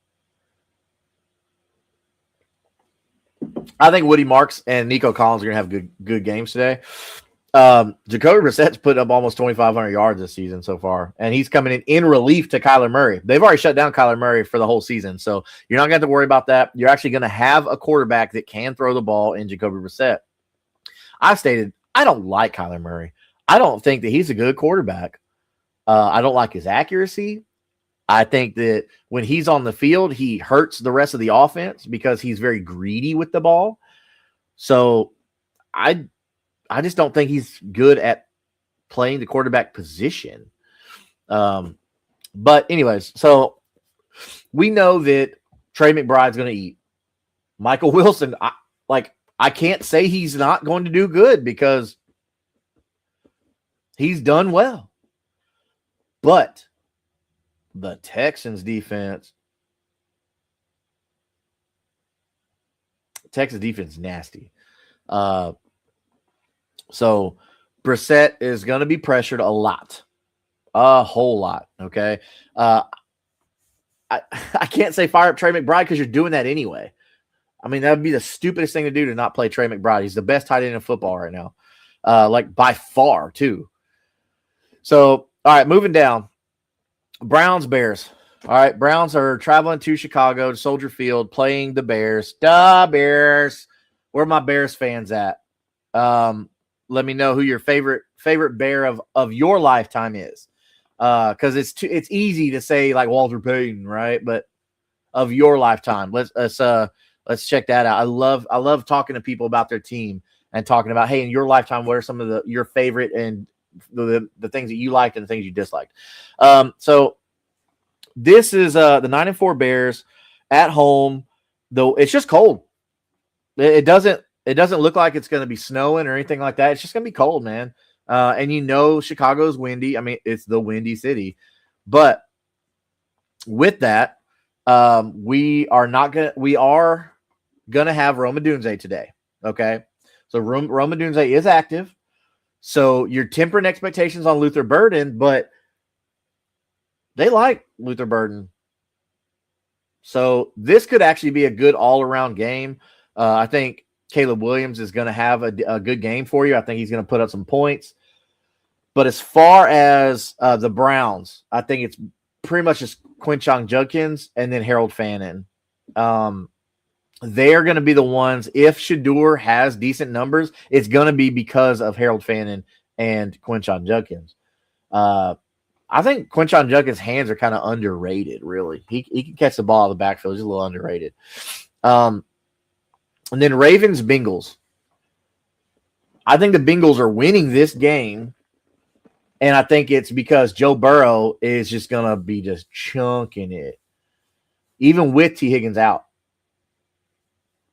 I think Woody Marks and Nico Collins are going to have good games today. Jacoby Brissett's put up almost 2,500 yards this season so far, and he's coming in relief to Kyler Murray. They've already shut down Kyler Murray for the whole season, so you're not going to have to worry about that. You're actually going to have a quarterback that can throw the ball in Jacoby Brissett. I stated I don't like Kyler Murray. I don't think that he's a good quarterback. I don't like his accuracy. I think that when he's on the field, he hurts the rest of the offense because he's very greedy with the ball. So I just don't think he's good at playing the quarterback position. But anyways, so we know that Trey McBride's going to eat. Michael Wilson, I can't say he's not going to do good because he's done well. But the Texans defense is nasty. So Brissett is going to be pressured a lot, a whole lot. Okay. I can't say fire up Trey McBride because you're doing that anyway. I mean, that would be the stupidest thing to do to not play Trey McBride. He's the best tight end in football right now, like by far too. So, all right, moving down. Browns, Bears. All right, Browns are traveling to Chicago, to Soldier Field, playing the Bears. The Bears. Where are my Bears fans at? Let me know who your favorite Bear of your lifetime is. Because it's easy to say like Walter Payton, right? But of your lifetime, let's check that out. I love talking to people about their team and talking about, hey, in your lifetime, what are some of your favorite and the things that you liked and the things you disliked. So this is the 9-4 Bears at home, though it's just cold. It doesn't look like it's going to be snowing or anything like that. It's just going to be cold, man. And Chicago's windy. I mean, it's the windy city. But with that, we are gonna have Roma Dunze today. Okay. So Roma Dunze is active. So you're tempering expectations on Luther Burden, but they like Luther Burden. So this could actually be a good all-around game. I think Caleb Williams is going to have a good game for you. I think he's going to put up some points. But as far as the Browns, I think it's pretty much just Quinshon Judkins and then Harold Fannin. They're going to be the ones, if Shedeur has decent numbers, it's going to be because of Harold Fannin and Quinshon Judkins. I think Quinshon Judkins' hands are kind of underrated, really. He can catch the ball out of the backfield. He's a little underrated. And then Ravens-Bengals. I think the Bengals are winning this game, and I think it's because Joe Burrow is just going to be just chunking it, even with T. Higgins out.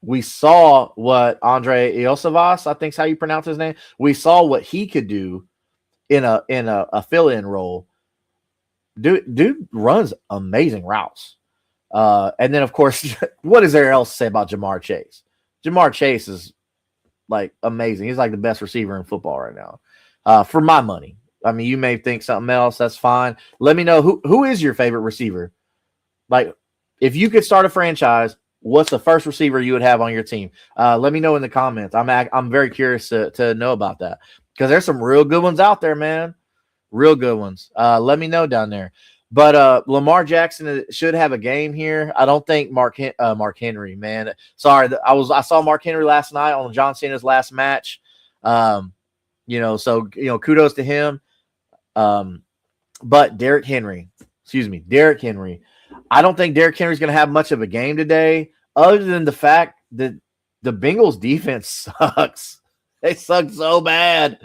We saw what Andre Iosivas, I think is how you pronounce his name. We saw what he could do in a fill-in role. Dude runs amazing routes. And then, of course, what is there else to say about Jamar Chase? Jamar Chase is, like, amazing. He's, like, the best receiver in football right now, for my money. I mean, you may think something else. That's fine. Let me know who is your favorite receiver. Like, if you could start a franchise, what's the first receiver you would have on your team? Let me know in the comments. I'm very curious to know about that because there's some real good ones out there, man. Real good ones. Let me know down there. But Lamar Jackson should have a game here. I don't think Mark Henry, man. Sorry, I saw Mark Henry last night on John Cena's last match. So kudos to him. But Derrick Henry. I don't think Derrick Henry's going to have much of a game today, other than the fact that the Bengals defense sucks. They suck so bad.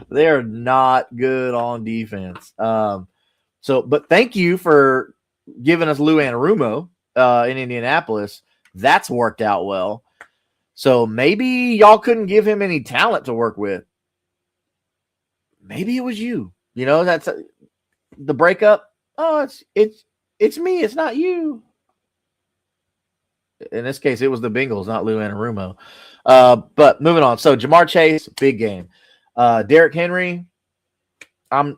They are not good on defense. But thank you for giving us Lou Anarumo in Indianapolis. That's worked out well. So maybe y'all couldn't give him any talent to work with. Maybe it was you. That's the breakup. Oh, it's me. It's not you. In this case, it was the Bengals, not Lou Anarumo. But moving on. So Jamar Chase, big game. Derrick Henry, I'm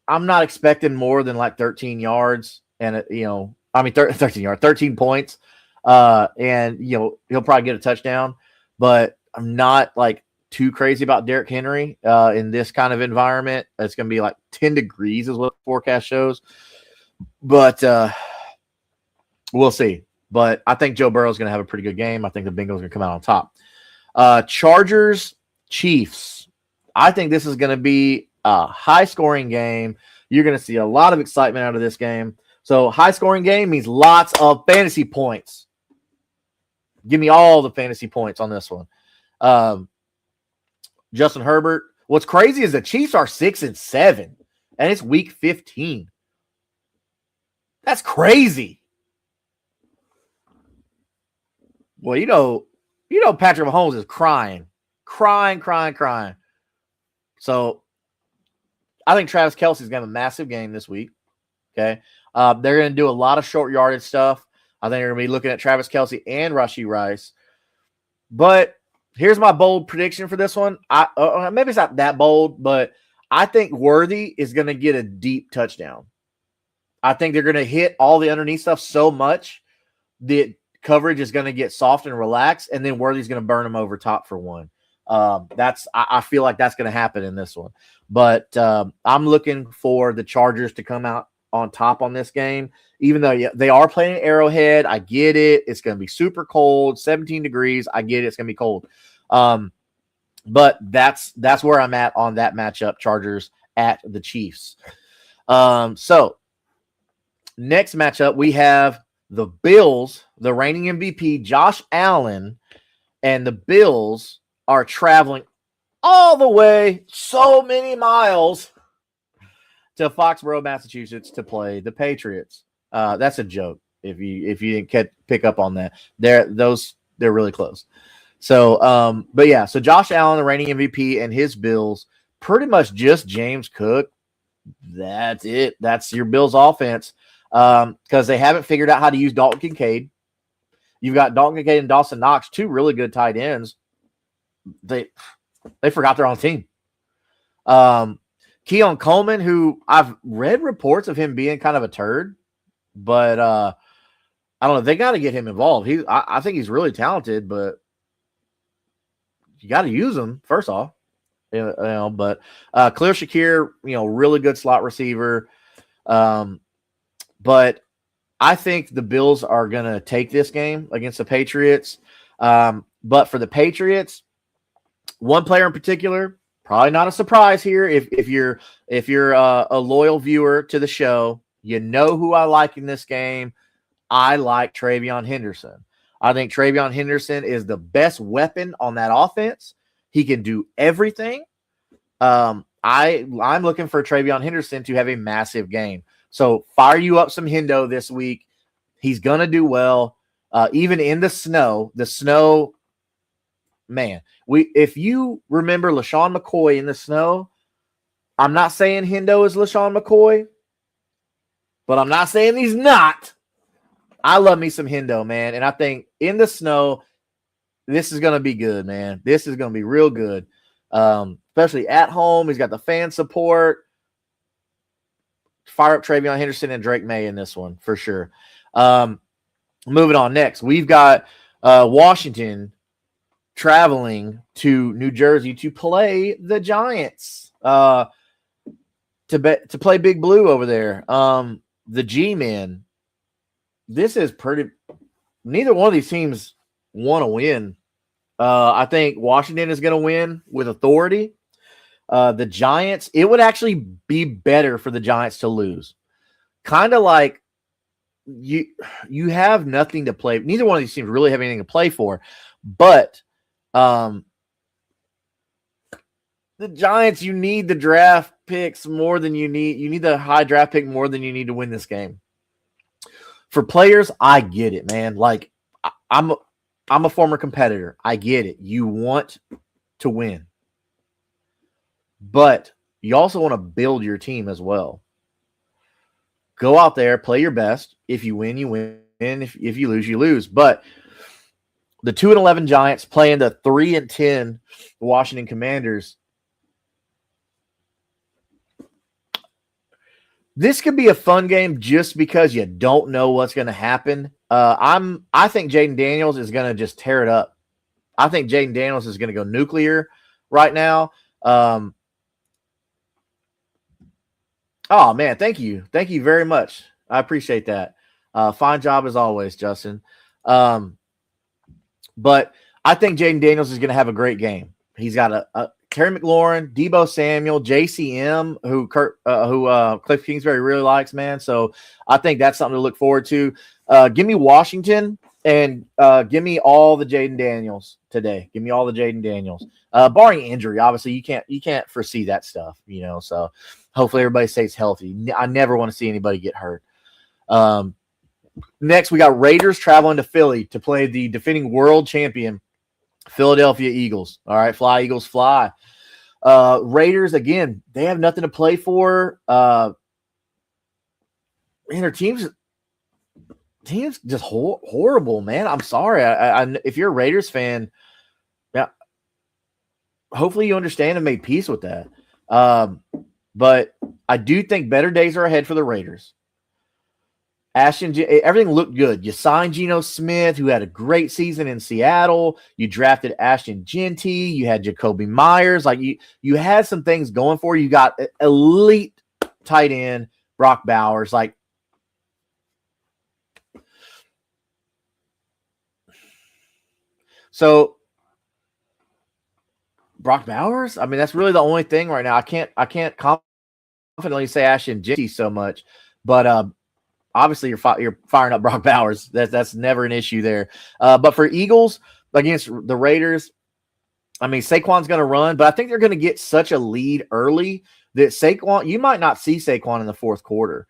not expecting more than like 13 yards and 13 yards, 13 points. And he'll probably get a touchdown, but I'm not like too crazy about Derrick Henry in this kind of environment. It's going to be like 10 degrees is what the forecast shows. But we'll see. But I think Joe Burrow is going to have a pretty good game. I think the Bengals are going to come out on top. Chargers, Chiefs. I think this is going to be a high-scoring game. You're going to see a lot of excitement out of this game. So high-scoring game means lots of fantasy points. Give me all the fantasy points on this one. Justin Herbert. What's crazy is the Chiefs are 6-7, and it's week 15. That's crazy. Well, you know Patrick Mahomes is crying. So I think Travis Kelce's going to have a massive game this week. Okay. They're going to do a lot of short yardage stuff. I think they're going to be looking at Travis Kelce and Rashee Rice. But here's my bold prediction for this one. Maybe it's not that bold, but I think Worthy is going to get a deep touchdown. I think they're going to hit all the underneath stuff so much that coverage is going to get soft and relaxed, and then Worthy's going to burn them over top for one. I feel like that's going to happen in this one. But I'm looking for the Chargers to come out on top on this game, even though they are playing Arrowhead. I get it. It's going to be super cold, 17 degrees. I get it. It's going to be cold. But that's where I'm at on that matchup, Chargers at the Chiefs. So next matchup, we have the Bills, the reigning MVP, Josh Allen, and the Bills are traveling all the way so many miles to Foxborough, Massachusetts to play the Patriots. That's a joke if you didn't pick up on that. They're really close. So, but yeah, so Josh Allen, the reigning MVP, and his Bills, pretty much just James Cook. That's it. That's your Bills offense. Because they haven't figured out how to use Dalton Kincaid. You've got Dalton Kincaid and Dawson Knox, two really good tight ends. They forgot their own team. Keon Coleman, who I've read reports of him being kind of a turd, but I don't know. They got to get him involved. I think he's really talented, but you got to use him first off. But Khalil Shakir, really good slot receiver. But I think the Bills are going to take this game against the Patriots. But for the Patriots, one player in particular, probably not a surprise here. If you're a loyal viewer to the show, you know who I like in this game. I like TreVeyon Henderson. I think TreVeyon Henderson is the best weapon on that offense. He can do everything. I'm looking for TreVeyon Henderson to have a massive game. So fire you up some Hendo this week. He's going to do well. Even in the snow, man, if you remember LaShawn McCoy in the snow, I'm not saying Hendo is LaShawn McCoy, but I'm not saying he's not. I love me some Hendo, man. And I think in the snow, this is going to be good, man. This is going to be real good. Especially at home. He's got the fan support. Fire up TreVeyon Henderson and Drake May in this one for sure. Moving on next, we've got Washington traveling to New Jersey to play the Giants. To play Big Blue over there. The G-Men. This is pretty. Neither one of these teams want to win. I think Washington is going to win with authority. The Giants, it would actually be better for the Giants to lose. Kind of like you have nothing to play. Neither one of these teams really have anything to play for. But the Giants, you need the draft picks more than you need. You need the high draft pick more than you need to win this game. For players, I get it, man. Like I'm a former competitor. I get it. You want to win. But you also want to build your team as well. Go out there, play your best. If you win, you win. If you lose, you lose. But the 2-11 Giants playing the 3-10 Washington Commanders. This could be a fun game just because you don't know what's going to happen. I think Jaden Daniels is going to just tear it up. I think Jaden Daniels is going to go nuclear right now. Oh, man, thank you. Thank you very much. I appreciate that. Fine job as always, Justin. But I think Jaden Daniels is going to have a great game. He's got a Terry McLaurin, Debo Samuel, JCM, who Cliff Kingsbury really likes, man. So I think that's something to look forward to. Give me Washington and give me all the Jaden Daniels today. Give me all the Jaden Daniels. Barring injury, obviously you can't foresee that stuff, So hopefully everybody stays healthy. I never want to see anybody get hurt. Next, we got Raiders traveling to Philly to play the defending world champion Philadelphia Eagles. All right, fly, Eagles, fly. Raiders, again, they have nothing to play for. Man, their team's just horrible, man. I'm sorry. If you're a Raiders fan, yeah, hopefully you understand and made peace with that. But I do think better days are ahead for the Raiders. Everything looked good. You signed Geno Smith, who had a great season in Seattle. You drafted Ashton Genty. You had Jacoby Myers. Like you had some things going for you. You got elite tight end Brock Bowers. So Brock Bowers. I mean, that's really the only thing right now. I can't confidently say Ashton Genty so much, but obviously, you're firing up Brock Bowers. That's never an issue there. But for Eagles against the Raiders, I mean, Saquon's going to run, but I think they're going to get such a lead early that Saquon, you might not see Saquon in the fourth quarter.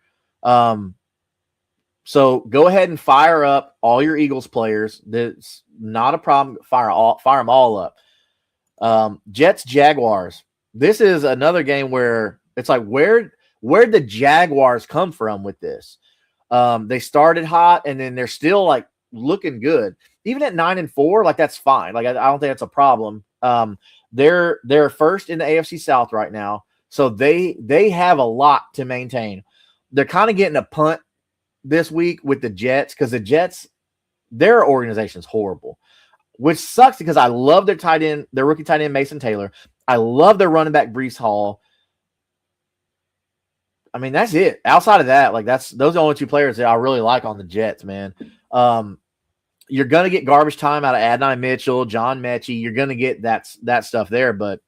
So go ahead and fire up all your Eagles players. That's not a problem. Fire them all up. Jets, Jaguars. This is another game where it's like, where'd the Jaguars come from with this? They started hot and then they're still like looking good. Even at 9-4, like that's fine. Like I don't think that's a problem. They're first in the AFC South right now, so they have a lot to maintain. They're kind of getting a punt this week with the Jets because the Jets, their organization is horrible, which sucks because I love their rookie tight end Mason Taylor. I love their running back Breece Hall. I mean, that's it. Outside of that, like those are the only two players that I really like on the Jets, man. You're going to get garbage time out of Adonai Mitchell, John Mechie. You're going to get that stuff there, but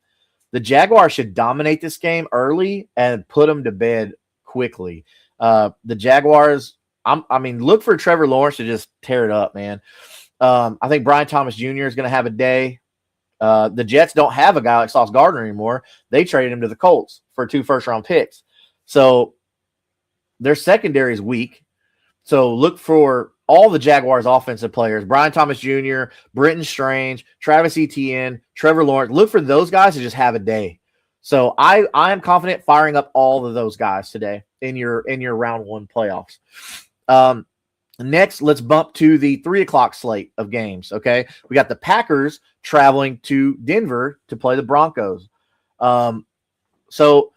the Jaguars should dominate this game early and put them to bed quickly. The Jaguars, look for Trevor Lawrence to just tear it up, man. I think Brian Thomas Jr. is going to have a day. The Jets don't have a guy like Sauce Gardner anymore. They traded him to the Colts for 2 first-round picks. So their secondary is weak. So look for all the Jaguars offensive players, Brian Thomas Jr., Brenton Strange, Travis Etienne, Trevor Lawrence. Look for those guys to just have a day. So I am confident firing up all of those guys today in your round 1 playoffs. Next, let's bump to the 3:00 slate of games. Okay. We got the Packers traveling to Denver to play the Broncos. So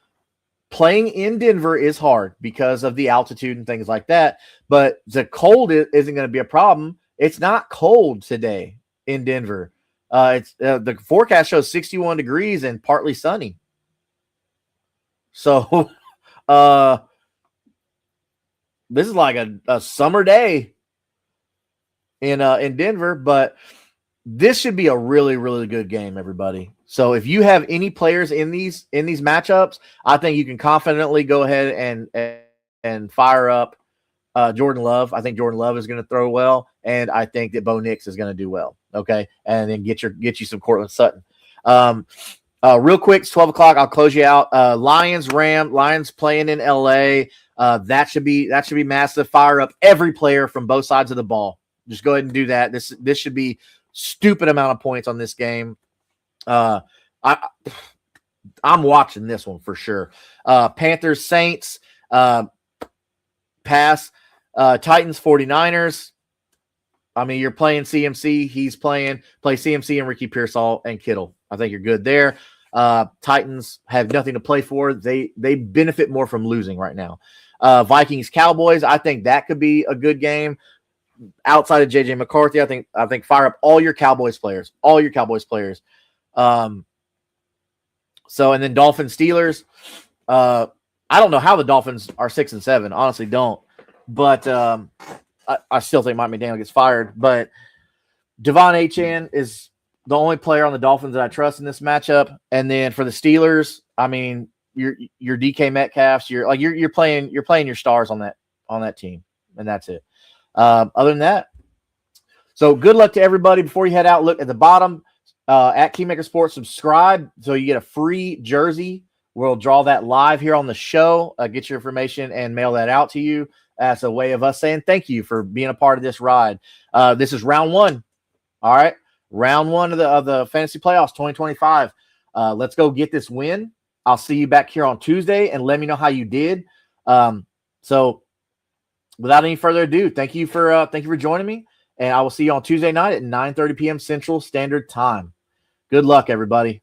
playing in Denver is hard because of the altitude and things like that, but the cold isn't going to be a problem. It's not cold today in Denver. It's the forecast shows 61 degrees and partly sunny. So this is like a summer day in Denver, but this should be a really, really good game, everybody. So if you have any players in these matchups, I think you can confidently go ahead and fire up Jordan Love. I think Jordan Love is going to throw well, and I think that Bo Nix is going to do well. Okay, and then get you some Cortland Sutton. Real quick, it's 12:00. I'll close you out. Lions playing in LA. That should be massive. Fire up every player from both sides of the ball. Just go ahead and do that. This should be stupid amount of points on this game. I'm watching this one for sure. Panthers, Saints, pass. Titans, 49ers. I mean, you're playing CMC. He's play CMC and Ricky Pearsall and Kittle. I think you're good there. Titans have nothing to play for. They benefit more from losing right now. Vikings, Cowboys. I think that could be a good game. Outside of JJ McCarthy, I think fire up all your Cowboys players. So, and then Dolphins, Steelers. I don't know how the Dolphins are 6-7. Honestly, don't. But I still think Mike McDaniel gets fired. But Devon Achane is the only player on the Dolphins that I trust in this matchup. And then for the Steelers, I mean, your DK Metcalfs, you're playing your stars on that team, and that's it. Other than that, so good luck to everybody. Before you head out, look at the bottom at Kingmaker Sports. Subscribe so you get a free jersey. We'll draw that live here on the show. Get your information and mail that out to you as a way of us saying thank you for being a part of this ride. This is round one. All right, round one of the fantasy playoffs 2025. Let's go get this win. I'll see you back here on Tuesday and let me know how you did. So without any further ado, thank you for joining me, and I will see you on Tuesday night at 9:30 p.m. Central Standard Time. Good luck, everybody.